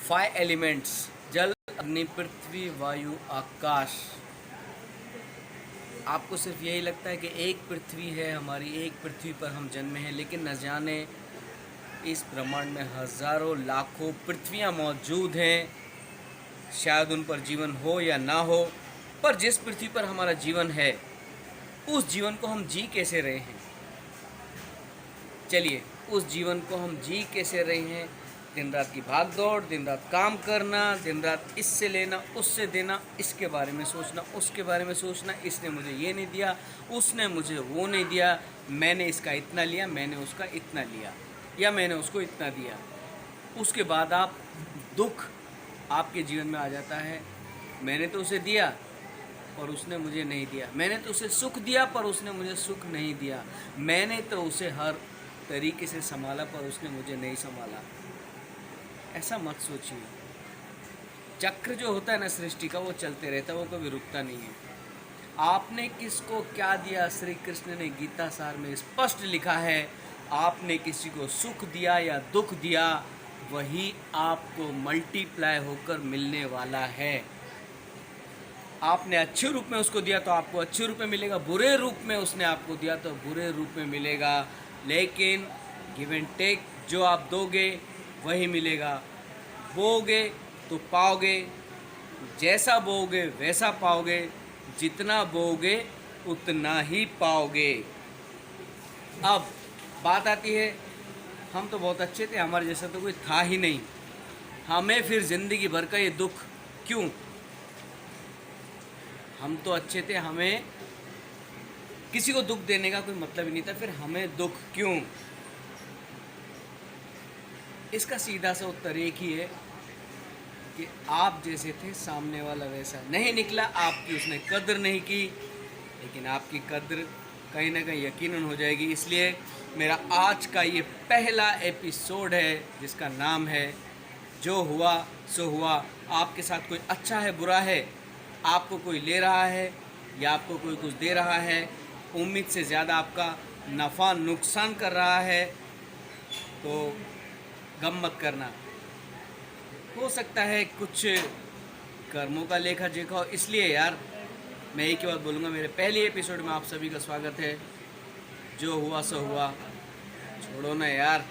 Five elements जल अग्नि पृथ्वी वायु आकाश। आपको सिर्फ यही लगता है कि एक पृथ्वी है हमारी, एक पृथ्वी पर हम जन्मे हैं, लेकिन न जाने इस ब्रह्मांड में हज़ारों लाखों पृथ्वियाँ मौजूद हैं। शायद उन पर जीवन हो या ना हो, पर जिस पृथ्वी पर हमारा जीवन है उस जीवन को हम जी कैसे रहे हैं। चलिए, उस जीवन को हम जी कैसे रहे हैं। दिन रात की भाग दौड़, दिन रात काम करना, दिन रात इससे लेना उससे देना, इसके बारे में सोचना उसके बारे में सोचना, इसने मुझे ये नहीं दिया, उसने मुझे वो नहीं दिया, मैंने इसका इतना लिया, मैंने उसका इतना लिया, या मैंने उसको इतना दिया। उसके बाद आप दुख आपके जीवन में आ जाता है। मैंने तो उसे दिया और उसने मुझे नहीं दिया, मैंने तो उसे सुख दिया पर उसने मुझे सुख नहीं दिया, मैंने तो उसे हर तरीके से संभाला पर उसने मुझे नहीं संभाला। ऐसा मत सोचिए। चक्र जो होता है ना सृष्टि का, वो चलते रहता है, वो कभी रुकता नहीं है। आपने किसको क्या दिया, श्री कृष्ण ने गीता सार में स्पष्ट लिखा है, आपने किसी को सुख दिया या दुख दिया, वही आपको मल्टीप्लाई होकर मिलने वाला है। आपने अच्छे रूप में उसको दिया तो आपको अच्छे रूप में मिलेगा, बुरे रूप में उसने आपको दिया तो बुरे रूप में मिलेगा। लेकिन गिव एंड टेक जो आप दोगे वही मिलेगा। बोओगे तो पाओगे, जैसा बोओगे वैसा पाओगे, जितना बोओगे उतना ही पाओगे। अब बात आती है, हम तो बहुत अच्छे थे, हमारे जैसा तो कोई था ही नहीं, हमें फिर ज़िंदगी भर का ये दुख क्यों। हम तो अच्छे थे, हमें किसी को दुख देने का कोई मतलब ही नहीं था, फिर हमें दुख क्यों। इसका सीधा सा उत्तर एक ही है कि आप जैसे थे सामने वाला वैसा नहीं निकला, आपकी उसने कद्र नहीं की, लेकिन आपकी कद्र कहीं ना कहीं यकीनन हो जाएगी। इसलिए मेरा आज का ये पहला एपिसोड है जिसका नाम है जो हुआ सो हुआ। आपके साथ कोई अच्छा है बुरा है, आपको कोई ले रहा है या आपको कोई कुछ दे रहा है, उम्मीद से ज़्यादा आपका नफ़ा नुकसान कर रहा है, तो गम मत करना। हो सकता है कुछ कर्मों का लेखा जोखा हो। इसलिए यार मैं एक ही बात बोलूँगा, मेरे पहले एपिसोड में आप सभी का स्वागत है। जो हुआ सो हुआ, छोड़ो ना यार।